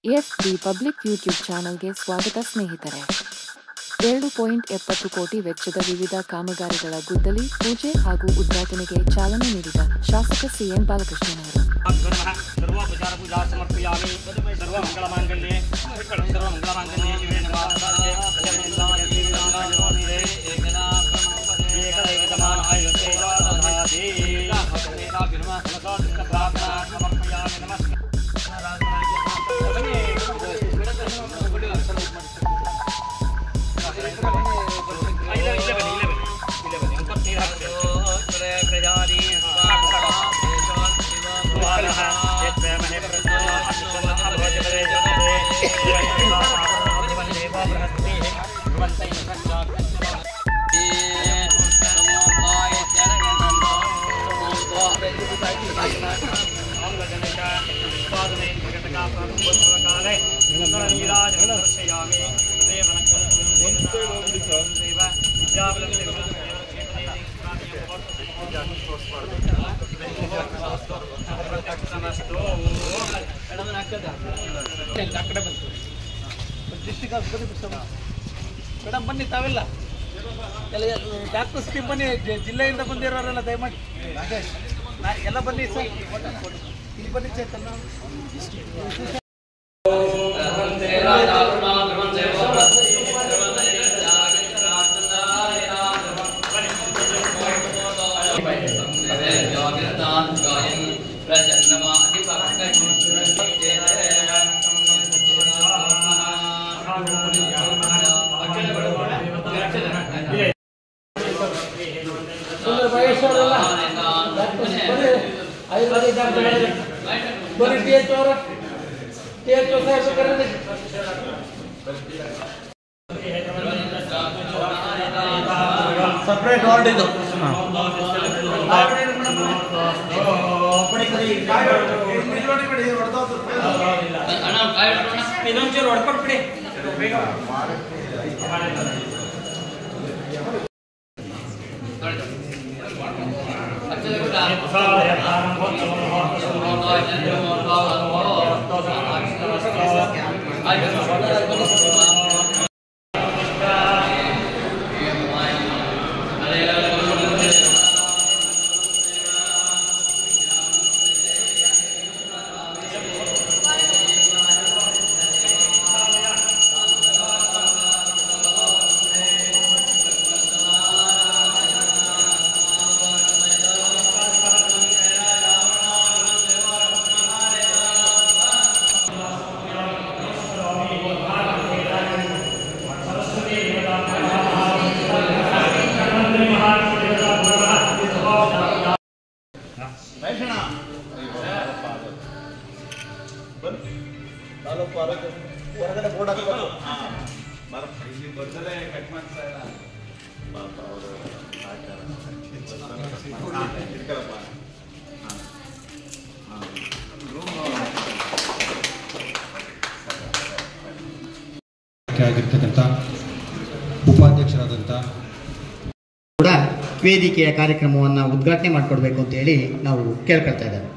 FD public YouTube ಚಾನಲ್ಗೆ ಸ್ವಾಗತ ಸ್ನೇಹಿತರೆ. 2.70 ಕೋಟಿ ವೆಚ್ಚದ ವಿವಿಧ ಕಾಮಗಾರಿಗಳ ಗುದ್ದಲಿ ಪೂಜೆ ಹಾಗೂ ಉದ್ಘಾಟನೆಗೆ ಚಾಲನೆ ನೀಡಿದ ಶಾಸಕ ಸಿಎನ್ ಬಾಲಕೃಷ್ಣನವರು ಮೇಡಮ್ ಬನ್ನಿ, ತಾವೆಲ್ಲ ಡಾಕ್ಟರ್ ಸ್ಕೀಮ್ ಬನ್ನಿ, ಜಿಲ್ಲೆಯಿಂದ ಬಂದಿರೋರೆಲ್ಲ ದಯಮಾಡಿ ಎಲ್ಲ ಬನ್ನಿ ಸರ್, ಇಲ್ಲಿ ಬನ್ನಿ ಚೇತನ್. ಸಪ್ರೇಟ್ ವಾರ್ಡ್ ಇದು. ಇನ್ನೊಂಚೂರು ಹೊಡ್ಕೊಟ್ಬಿಡಿ. ಹೊರಗಡೆ ಬೋರ್ಡ್ ಹಾಕಬೇಕು. ಆಗಿರ್ತಕ್ಕಂಥ ಉಪಾಧ್ಯಕ್ಷರಾದಂಥ ಕೂಡ ವೇದಿಕೆಯ ಕಾರ್ಯಕ್ರಮವನ್ನು ಉದ್ಘಾಟನೆ ಮಾಡಿಕೊಡ್ಬೇಕು ಅಂತ ಹೇಳಿ ನಾವು ಕೇಳ್ಕೊಳ್ತಾ ಇದ್ದೇವೆ.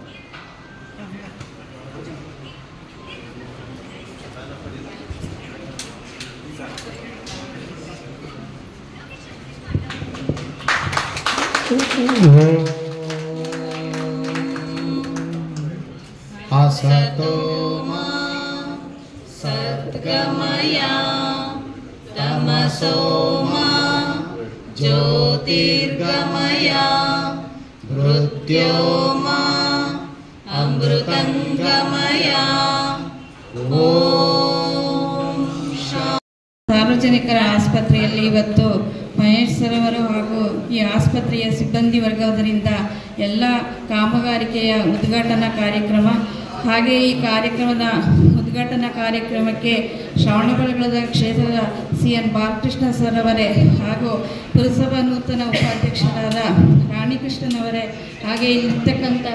असतो सद्गमय तमसो ज्योतिर्गमय मृत्योर्मा अमृतंगमय. ಸಾರ್ವಜನಿಕರ ಆಸ್ಪತ್ರೆಯಲ್ಲಿ ಇವತ್ತು ಮಹೇಶ್ ಸರ್ ಅವರು ಹಾಗೂ ಈ ಆಸ್ಪತ್ರೆಯ ಸಿಬ್ಬಂದಿ ವರ್ಗದರಿಂದ ಎಲ್ಲ ಕಾಮಗಾರಿಕೆಯ ಉದ್ಘಾಟನಾ ಕಾರ್ಯಕ್ರಮ, ಹಾಗೆ ಈ ಕಾರ್ಯಕ್ರಮದ ಉದ್ಘಾಟನಾ ಕಾರ್ಯಕ್ರಮಕ್ಕೆ ಶ್ರವಣಬೆಳಗೊಳದ ಕ್ಷೇತ್ರದ ಸಿಎನ್ ಬಾಲಕೃಷ್ಣ ಸರ್ ಅವರೇ ಹಾಗೂ ಪುರಸಭಾ ನೂತನ ಉಪಾಧ್ಯಕ್ಷರಾದ ರಾಣಿಕೃಷ್ಣನವರೇ, ಹಾಗೆ ಇಲ್ಲಿರ್ತಕ್ಕಂಥ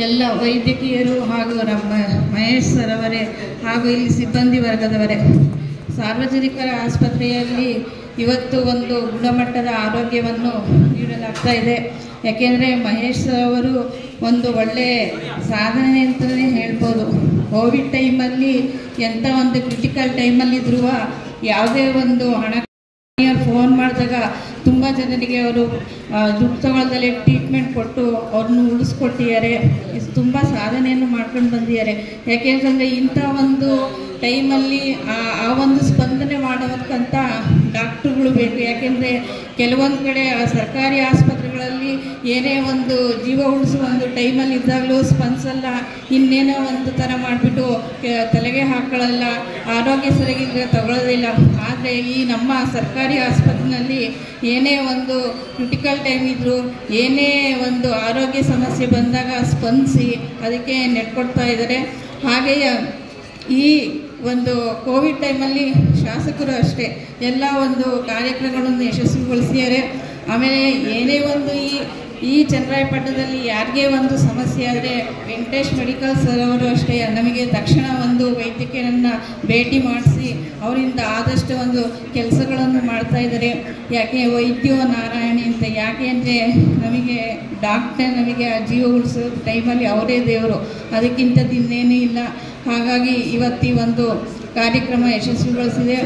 ಎಲ್ಲ ವೈದ್ಯಕೀಯರು ಹಾಗೂ ನಮ್ಮ ಮಹೇಶ್ ಸರ್ ಅವರೇ ಹಾಗೂ ಇಲ್ಲಿ ಸಿಬ್ಬಂದಿ ವರ್ಗದವರೇ, ಸಾರ್ವಜನಿಕರ ಆಸ್ಪತ್ರೆಯಲ್ಲಿ ಇವತ್ತು ಒಂದು ಗುಣಮಟ್ಟದ ಆರೋಗ್ಯವನ್ನು ನೀಡಲಾಗ್ತಾ ಇದೆ. ಯಾಕೆಂದರೆ ಮಹೇಶ್ ಅವರು ಒಂದು ಒಳ್ಳೆಯ ಸಾಧನೆ ಅಂತಲೇ ಹೇಳ್ಬೋದು. ಕೋವಿಡ್ ಟೈಮಲ್ಲಿ ಎಂಥ ಒಂದು ಕ್ರಿಟಿಕಲ್ ಟೈಮಲ್ಲಿದ್ರೂ ಯಾವುದೇ ಒಂದು ಹಣ ಫೋನ್ ಮಾಡಿದಾಗ ತುಂಬ ಜನರಿಗೆ ಅವರು ದುಡ್ಡು ತಗೊಳ್ದಲ್ಲೇ ಟ್ರೀಟ್ಮೆಂಟ್ ಕೊಟ್ಟು ಅವ್ರನ್ನ ಉಳಿಸ್ಕೊಟ್ಟಿದ್ದಾರೆ. ತುಂಬ ಸಾಧನೆಯನ್ನು ಮಾಡ್ಕೊಂಡು ಬಂದಿದ್ದಾರೆ. ಯಾಕೆಂತಂದರೆ ಇಂಥ ಒಂದು ಟೈಮಲ್ಲಿ ಆ ಒಂದು ಸ್ಪಂದನೆ ಮಾಡೋದಕ್ಕಂಥ ಡಾಕ್ಟ್ರುಗಳು ಬೇಕು. ಯಾಕೆಂದರೆ ಕೆಲವೊಂದು ಕಡೆ ಸರ್ಕಾರಿ ಆಸ್ಪತ್ರೆಗಳಲ್ಲಿ ಏನೇ ಒಂದು ಜೀವ ಉಳಿಸುವ ಒಂದು ಟೈಮಲ್ಲಿ ಇದ್ದಾಗಲೂ ಸ್ಪಂದಿಸಲ್ಲ, ಇನ್ನೇನೋ ಒಂದು ಥರ ಮಾಡಿಬಿಟ್ಟು ತಲೆಗೆ ಹಾಕೊಳ್ಳಲ್ಲ, ಆರೋಗ್ಯ ಸರಿಗಿದ್ರೆ ತಗೊಳ್ಳೋದಿಲ್ಲ. ಆದರೆ ಈ ನಮ್ಮ ಸರ್ಕಾರಿ ಆಸ್ಪತ್ರೆಯಲ್ಲಿ ಏನೇ ಒಂದು ಕ್ರಿಟಿಕಲ್ ಟೈಮ್ ಇದ್ದರೂ, ಏನೇ ಒಂದು ಆರೋಗ್ಯ ಸಮಸ್ಯೆ ಬಂದಾಗ ಸ್ಪಂದಿಸಿ ಅದಕ್ಕೆ ನೆಟ್ಕೊಡ್ತಾ ಇದ್ದಾರೆ. ಹಾಗೆಯೇ ಈ ಒಂದು ಕೋವಿಡ್ ಟೈಮಲ್ಲಿ ಶಾಸಕರು ಅಷ್ಟೇ ಎಲ್ಲ ಒಂದು ಕಾರ್ಯಕ್ರಮಗಳನ್ನು ಯಶಸ್ವಿಗೊಳಿಸಿದ್ದಾರೆ. ಆಮೇಲೆ ಏನೇ ಒಂದು ಈ ಚನ್ನರಾಯಪಟ್ಟಣದಲ್ಲಿ ಯಾರಿಗೇ ಒಂದು ಸಮಸ್ಯೆ ಆದರೆ ವೆಂಕಟೇಶ್ ಮೆಡಿಕಲ್ ಸರ್ ಅವರು ಅಷ್ಟೇ ನಮಗೆ ತಕ್ಷಣ ಒಂದು ವೈದ್ಯಕೀಯರನ್ನು ಭೇಟಿ ಮಾಡಿಸಿ ಅವರಿಂದ ಆದಷ್ಟು ಒಂದು ಕೆಲಸಗಳನ್ನು ಮಾಡ್ತಾ ಇದ್ದಾರೆ. ಯಾಕೆ ವೈದ್ಯೋ ನಾರಾಯಣಿ ಅಂತ, ಯಾಕೆ ಅಂದರೆ ನಮಗೆ ಡಾಕ್ಟರ್ ನಮಗೆ ಆ ಜೀವ ಉಳಿಸೋ ಟೈಮಲ್ಲಿ ಅವರೇ ದೇವರು, ಅದಕ್ಕಿಂತದ್ದು ಇನ್ನೇನೂ ಇಲ್ಲ. ಹಾಗಾಗಿ ಇವತ್ತು ಒಂದು ಕಾರ್ಯಕ್ರಮ ಯಶಸ್ವಿಗೊಳಿಸಿದೆ.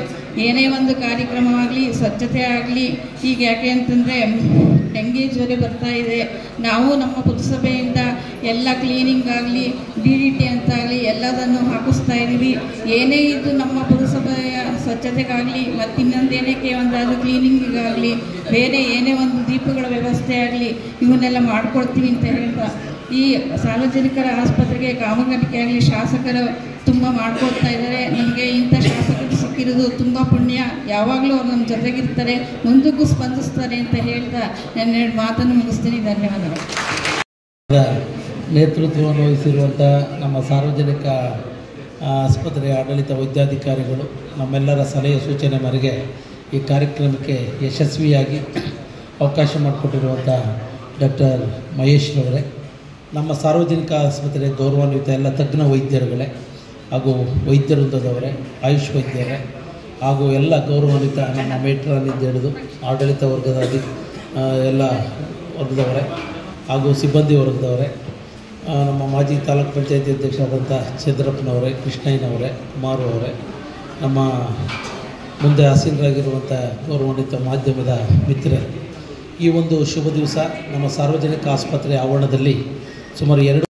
ಏನೇ ಒಂದು ಕಾರ್ಯಕ್ರಮವಾಗಲಿ, ಸ್ವಚ್ಛತೆ ಆಗಲಿ, ಈಗ ಯಾಕೆ ಅಂತಂದರೆ ಡೆಂಗಿ ಜ್ವರ ಬರ್ತಾ ಇದೆ. ನಾವು ನಮ್ಮ ಪುರಸಭೆಯಿಂದ ಎಲ್ಲ ಕ್ಲೀನಿಂಗ್ ಆಗಲಿ, DDT ಅಂತಾಗಲಿ ಎಲ್ಲದನ್ನು ಹಾಕಿಸ್ತಾ ಇದ್ದೀವಿ. ಏನೇ ಇದು ನಮ್ಮ ಪುರಸಭೆಯ ಸ್ವಚ್ಛತೆಗಾಗಲಿ ಮತ್ತು ಇನ್ನೊಂದೇನಕ್ಕೆ ಒಂದಾದರೂ ಕ್ಲೀನಿಂಗಿಗಾಗಲಿ, ಬೇರೆ ಏನೇ ಒಂದು ದೀಪಗಳ ವ್ಯವಸ್ಥೆ ಆಗಲಿ ಇವನ್ನೆಲ್ಲ ಮಾಡಿಕೊಡ್ತೀವಿ ಅಂತ ಹೇಳ್ತಾ ಈ ಸಾರ್ವಜನಿಕರ ಆಸ್ಪತ್ರೆಗೆ ಕಾಮಗಾರಿಕೆ ಆಗಲಿ ಶಾಸಕರು ತುಂಬ ಮಾಡ್ಕೊಡ್ತಾ ಇದ್ದಾರೆ. ನಮಗೆ ಇಂಥ ಶಾಸಕರು ಸಿಕ್ಕಿರೋದು ತುಂಬ ಪುಣ್ಯ. ಯಾವಾಗಲೂ ಅವ್ರು ನಮ್ಮ ಜೊತೆಗಿರ್ತಾರೆ, ಮುಂದಕ್ಕೂ ಸ್ಪಂದಿಸ್ತಾರೆ ಅಂತ ಹೇಳ್ತಾ ನಾನು 2 ಮಾತನ್ನು ಮುಗಿಸ್ತೀನಿ. ಧನ್ಯವಾದಗಳು. ನೇತೃತ್ವವನ್ನು ವಹಿಸಿರುವಂಥ ನಮ್ಮ ಸಾರ್ವಜನಿಕ ಆಸ್ಪತ್ರೆಯ ಆಡಳಿತ ವೈದ್ಯಾಧಿಕಾರಿಗಳು ನಮ್ಮೆಲ್ಲರ ಸಲಹೆ ಸೂಚನೆ ಮೇರೆಗೆ ಈ ಕಾರ್ಯಕ್ರಮಕ್ಕೆ ಯಶಸ್ವಿಯಾಗಿ ಅವಕಾಶ ಮಾಡಿಕೊಟ್ಟಿರುವಂಥ ಡಾಕ್ಟರ್ ಮಹೇಶ್ರವರೇ, ನಮ್ಮ ಸಾರ್ವಜನಿಕ ಆಸ್ಪತ್ರೆ ಗೌರವಾನ್ವಿತ ಎಲ್ಲ ತಜ್ಞ ವೈದ್ಯರುಗಳೇ ಹಾಗೂ ವೈದ್ಯ ವೃಂದದವರೇ, ಆಯುಷ್ ವೈದ್ಯರೇ ಹಾಗೂ ಎಲ್ಲ ಗೌರವಾನ್ವಿತ ನಮ್ಮ ಮೇಟ್ರನಿಂದ ಹಿಡಿದು ಆಡಳಿತ ವರ್ಗದ ಎಲ್ಲ ವರ್ಗದವರೇ ಹಾಗೂ ಸಿಬ್ಬಂದಿ ವರ್ಗದವರೇ, ನಮ್ಮ ಮಾಜಿ ತಾಲೂಕು ಪಂಚಾಯತಿ ಅಧ್ಯಕ್ಷರಾದಂಥ ಚಂದ್ರಪ್ಪನವರೇ, ಕೃಷ್ಣಯ್ಯನವರೇ, ಕುಮಾರು ಅವರೇ, ನಮ್ಮ ಮುಂದೆ ಆಸೀನರಾಗಿರುವಂಥ ಗೌರವಾನ್ವಿತ ಮಾಧ್ಯಮದ ಮಿತ್ರರು, ಈ ಒಂದು ಶುಭ ದಿವಸ ನಮ್ಮ ಸಾರ್ವಜನಿಕ ಆಸ್ಪತ್ರೆ ಆವರಣದಲ್ಲಿ ಸುಮಾರು 2